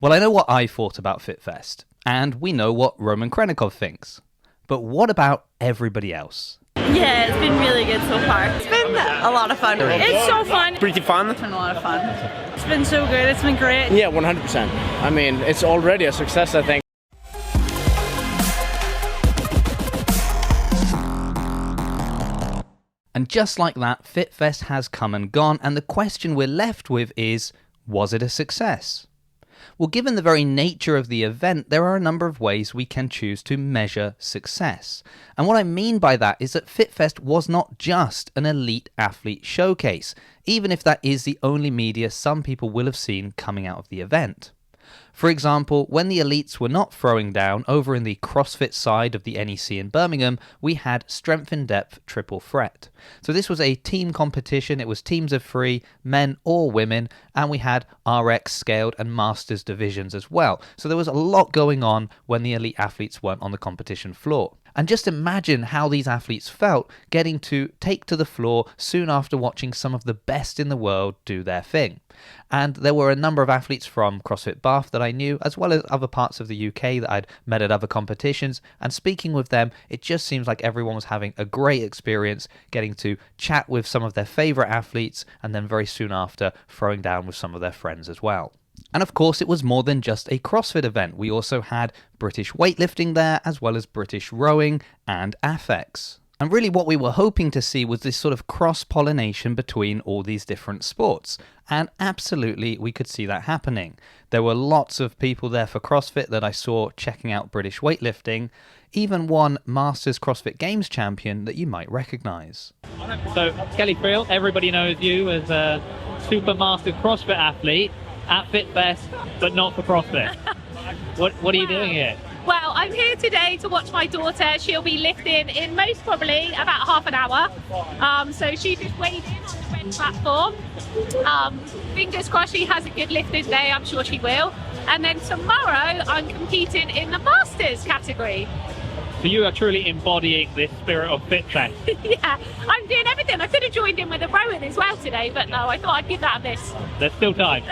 Well, I know what I thought about FitFest, and we know what Roman Krenikov thinks. But what about everybody else? Yeah, it's been really good so far. It's been a lot of fun. It's so fun. Pretty fun. It's been a lot of fun. It's been so good. It's been great. Yeah, 100%. I mean, it's already a success, I think. And just like that, FitFest has come and gone, and the question we're left with is, was it a success? Well, given the very nature of the event, there are a number of ways we can choose to measure success. And what I mean by that is that FitFest was not just an elite athlete showcase, even if that is the only media some people will have seen coming out of the event. For example, when the elites were not throwing down, over in the CrossFit side of the NEC in Birmingham, we had Strength in Depth Triple Threat. So this was a team competition. It was teams of 3, men or women, and we had RX, Scaled, and Masters divisions as well. So there was a lot going on when the elite athletes weren't on the competition floor. And just imagine how these athletes felt getting to take to the floor soon after watching some of the best in the world do their thing. And there were a number of athletes from CrossFit Bath that I knew, as well as other parts of the UK that I'd met at other competitions. And speaking with them, it just seems like everyone was having a great experience getting to chat with some of their favourite athletes and then very soon after throwing down with some of their friends as well. And of course, it was more than just a CrossFit event. We also had British weightlifting there, as well as British rowing and ATHX. And really what we were hoping to see was this sort of cross-pollination between all these different sports. And absolutely, we could see that happening. There were lots of people there for CrossFit that I saw checking out British weightlifting, even one Masters CrossFit Games champion that you might recognise. So, Kelly Friel, everybody knows you as a Super Masters CrossFit athlete at FitFest, but not for CrossFit. What are you doing here? Well, I'm here today to watch my daughter. She'll be lifting in most probably about half an hour. So she just weighed in on the red platform. Fingers crossed she has a good lifting day. I'm sure she will. And then tomorrow I'm competing in the Masters category. So you are truly embodying this spirit of FitFest. Yeah, I'm doing everything. I could have joined in with the rowing as well today, but no, I thought I'd give that a miss. There's still time.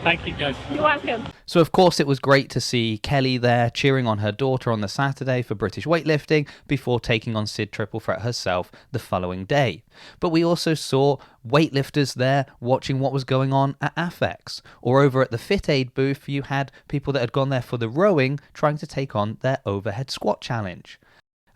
Thank you, guys. You're welcome. So of course it was great to see Kelly there cheering on her daughter on the Saturday for British weightlifting before taking on Sid Triple Threat herself the following day. But we also saw weightlifters there watching what was going on at ATHX. Or over at the Fit Aid booth, you had people that had gone there for the rowing trying to take on their overhead squat challenge.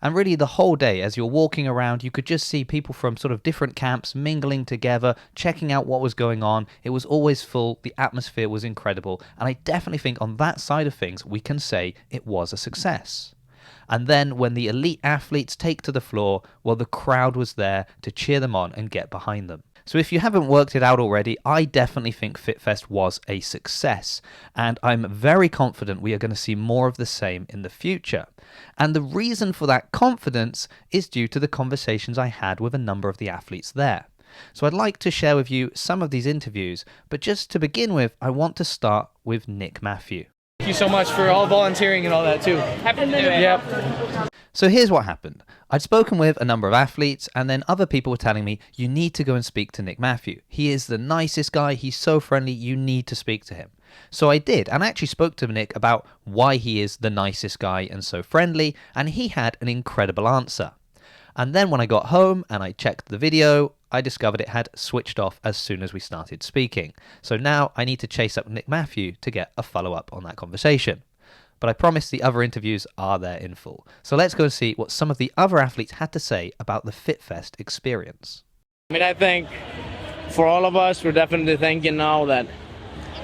And really the whole day, as you're walking around, you could just see people from sort of different camps mingling together, checking out what was going on. It was always full, the atmosphere was incredible, and I definitely think on that side of things, we can say it was a success. And then when the elite athletes take to the floor, well, the crowd was there to cheer them on and get behind them. So if you haven't worked it out already, I definitely think FitFest was a success, and I'm very confident we are going to see more of the same in the future. And the reason for that confidence is due to the conversations I had with a number of the athletes there. So I'd like to share with you some of these interviews, but just to begin with, I want to start with Nick Matthew. Thank you so much for all volunteering and all that too. Happy to do it. Yep. So here's what happened. I'd spoken with a number of athletes, and then other people were telling me, you need to go and speak to Nick Matthew. He is the nicest guy, he's so friendly, you need to speak to him. So I did, and I actually spoke to Nick about why he is the nicest guy and so friendly, and he had an incredible answer. And then when I got home and I checked the video, I discovered it had switched off as soon as we started speaking. So now I need to chase up Nick Matthew to get a follow-up on that conversation. But I promise the other interviews are there in full. So let's go and see what some of the other athletes had to say about the FitFest experience. I mean, I think for all of us, we're definitely thinking now that,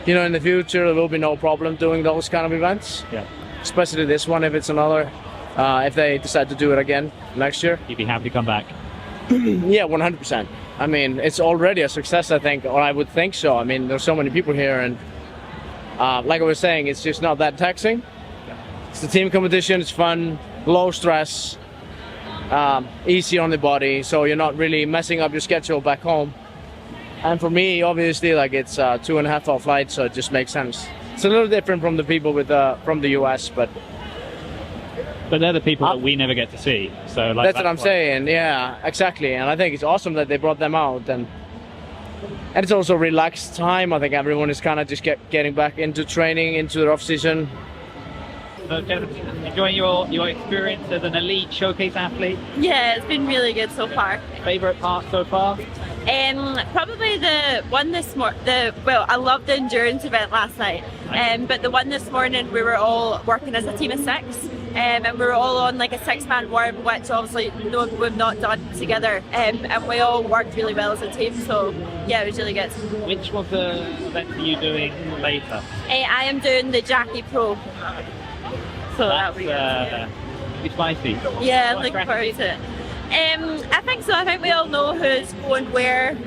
in the future, there will be no problem doing those kind of events. Yeah. Especially this one, if it's another, if they decide to do it again next year. You'd be happy to come back. Yeah, 100%. I mean, it's already a success, I think, or I would think so. I mean, there's so many people here, and like I was saying, it's just not that taxing. It's the team competition, it's fun, low stress, easy on the body, so you're not really messing up your schedule back home. And for me, obviously, like it's a 2.5-hour flight, so it just makes sense. It's a little different from the people from the US, but they're the people that we never get to see. So that's what I'm saying. Yeah, exactly. And I think it's awesome that they brought them out. And And it's also relaxed time. I think everyone is kind of just getting back into training, into the off season. So, Jennifer, enjoying your experience as an elite showcase athlete? Yeah, it's been really good so far. Favorite part so far? Probably the one this morning. Well, I loved the endurance event last night. But the one this morning, we were all working as a team of 6. And we were all on like a 6-man warm, which obviously we've not done together. And we all worked really well as a team. So yeah, it was really good. Which of the events are you doing later? I am doing the Jackie Pro. So that'll be good. It's spicy. Yeah, looking forward to it. I think so. I think we all know who's going where.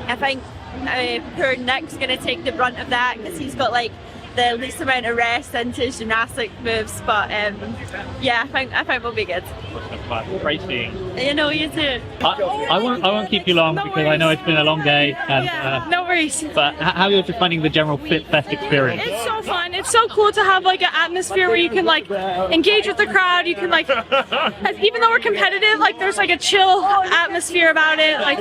I think poor Nick's going to take the brunt of that because he's got like the least amount of rest into his gymnastic moves. But yeah, I think we'll be good. Great seeing. You know, you too. I won't keep you long because I know it's been a long day. And, no worries. But how are you just finding the general FitFest experience? It's so fun. It's so cool to have like an atmosphere where you can like engage with the crowd. You can like, even though we're competitive, like there's like a chill atmosphere about it. Like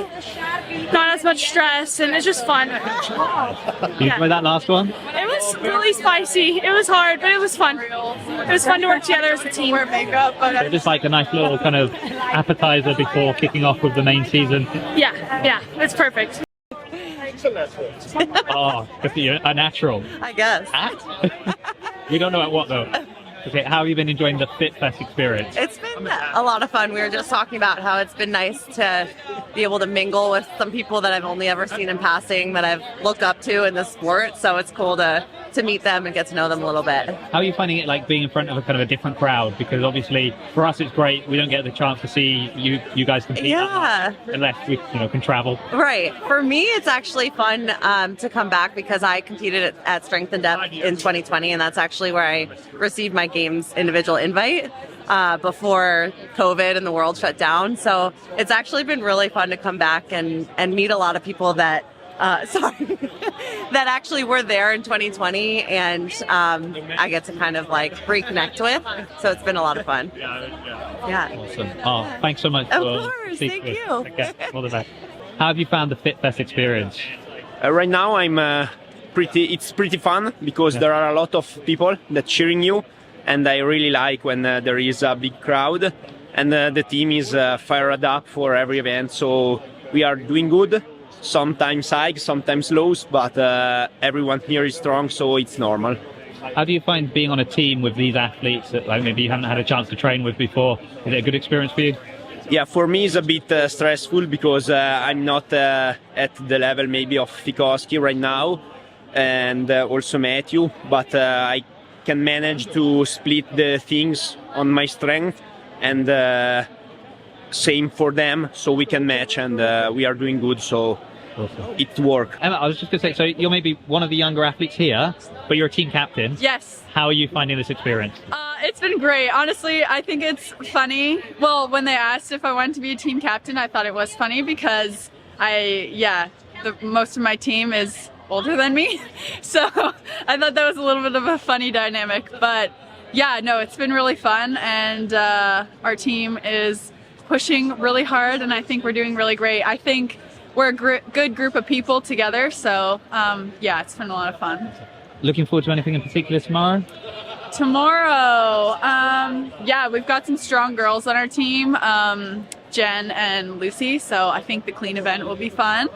not as much stress, and it's just fun. You enjoy that last one? It was really spicy. It was hard, but it was fun. It was fun to work together as a team. Wear makeup, So just like a nice little kind of appetizer before kicking off with the main season. Yeah, it's perfect. Oh, you're a natural. I guess. We don't know at what though. Okay, how have you been enjoying the FitFest experience? It's been a lot of fun. We were just talking about how it's been nice to be able to mingle with some people that I've only ever seen in passing that I've looked up to in the sport. So it's cool to meet them and get to know them a little bit. How are you finding it like being in front of a kind of a different crowd? Because obviously for us it's great. We don't get the chance to see you guys compete that much unless we can travel. Right. For me, it's actually fun to come back because I competed at Strength and Depth in 2020, and that's actually where I received my games individual invite before COVID and the world shut down. So it's actually been really fun to come back and meet a lot of people that that actually were there in 2020, and I get to kind of like reconnect with. So it's been a lot of fun. Yeah. Awesome. Oh, thanks so much. Of course. Thank you. Okay. All the best. How have you found the FitFest experience? Right now, it's pretty fun because there are a lot of people that cheering you, and I really like when there is a big crowd, and the team is fired up for every event. So we are doing good. Sometimes highs, sometimes lows, but everyone here is strong, so it's normal. How do you find being on a team with these athletes that like maybe you haven't had a chance to train with before? Is it a good experience for you? Yeah, for me it's a bit stressful because I'm not at the level maybe of Fikowski right now, and also Matthew, but I can manage to split the things on my strength, and same for them, so we can match, and we are doing good, so awesome. It works. Emma, I was just going to say, so you're maybe one of the younger athletes here, but you're a team captain. Yes. How are you finding this experience? It's been great. Honestly, I think it's funny. Well, when they asked if I wanted to be a team captain, I thought it was funny because most of my team is older than me. So I thought that was a little bit of a funny dynamic. But yeah, no, it's been really fun, and our team is pushing really hard, and I think we're doing really great. I think we're a good group of people together, so yeah, it's been a lot of fun. Looking forward to anything in particular tomorrow? Tomorrow, yeah, we've got some strong girls on our team, Jen and Lucy, so I think the clean event will be fun.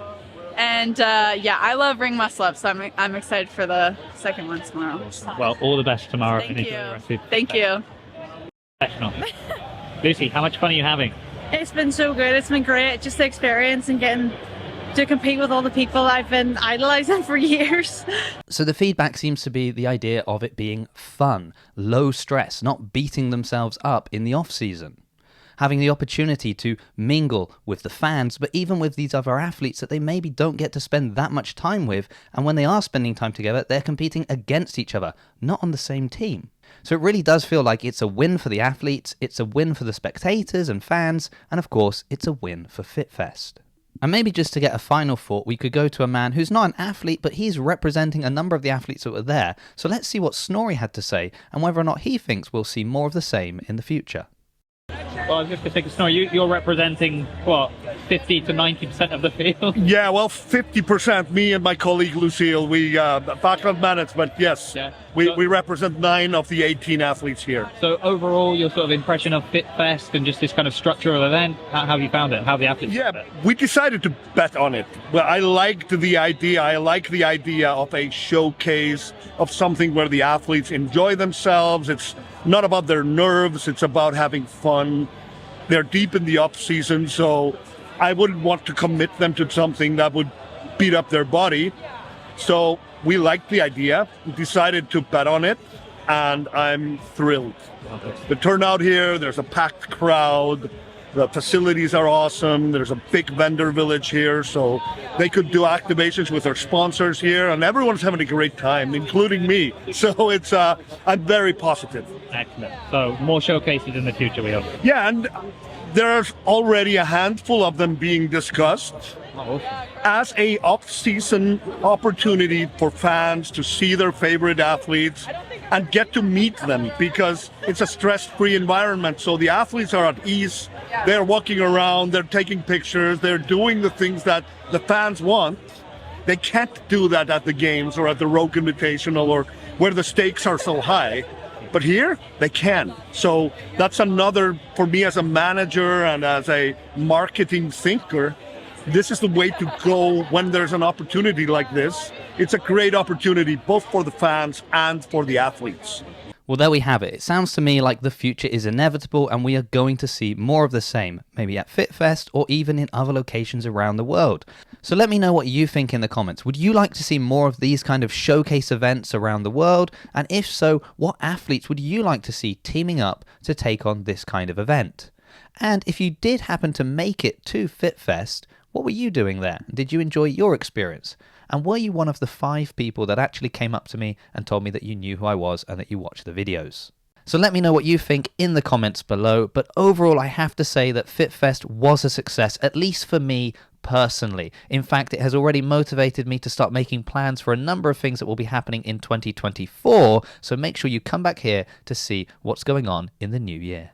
And yeah, I love ring muscle up, so I'm excited for the second one tomorrow. Well, all the best tomorrow. Thank you. Thank you. Lucy, how much fun are you having? It's been so good. It's been great. Just the experience and getting to compete with all the people I've been idolizing for years. So the feedback seems to be the idea of it being fun, low stress, not beating themselves up in the off-season. Having the opportunity to mingle with the fans, but even with these other athletes that they maybe don't get to spend that much time with, and when they are spending time together, they're competing against each other, not on the same team. So it really does feel like it's a win for the athletes, it's a win for the spectators and fans, and of course, it's a win for FitFest. And maybe just to get a final thought, we could go to a man who's not an athlete, but he's representing a number of the athletes that were there. So let's see what Snorri had to say, and whether or not he thinks we'll see more of the same in the future. Well, I was just going to take a snore. You're representing, what, 50 to 90% of the field? Yeah, well, 50%. Me and my colleague Lucille, we background management. Yes, Yeah. we represent 9 of the 18 athletes here. So overall, your sort of impression of FitFest and just this kind of structural event, how have you found it? How have the athletes found Yeah, it? we decided to bet on it. Well, I liked the idea. I like the idea of a showcase of something where the athletes enjoy themselves. It's not about their nerves. It's about having fun. They're deep in the off season, so I wouldn't want to commit them to something that would beat up their body. So we liked the idea. We decided to bet on it, and I'm thrilled. The turnout here, there's a packed crowd. The facilities are awesome. There's a big vendor village here, so they could do activations with their sponsors here, and everyone's having a great time, including me. So it's I'm very positive. Excellent. So more showcases in the future, we hope. Yeah, and there's already a handful of them being discussed as a off-season opportunity for fans to see their favorite athletes and get to meet them, because it's a stress-free environment. So the athletes are at ease. They're walking around, they're taking pictures, they're doing the things that the fans want. They can't do that at the games or at the Rogue Invitational or where the stakes are so high. But here, they can. So that's another, for me as a manager and as a marketing thinker, this is the way to go when there's an opportunity like this. It's a great opportunity both for the fans and for the athletes. Well, there we have it. It sounds to me like the future is inevitable and we are going to see more of the same, maybe at FitFest or even in other locations around the world. So let me know what you think in the comments. Would you like to see more of these kind of showcase events around the world? And if so, what athletes would you like to see teaming up to take on this kind of event? And if you did happen to make it to FitFest, what were you doing there? Did you enjoy your experience? And were you one of the 5 people that actually came up to me and told me that you knew who I was and that you watched the videos? So let me know what you think in the comments below. But overall, I have to say that FitFest was a success, at least for me personally. In fact, it has already motivated me to start making plans for a number of things that will be happening in 2024. So make sure you come back here to see what's going on in the new year.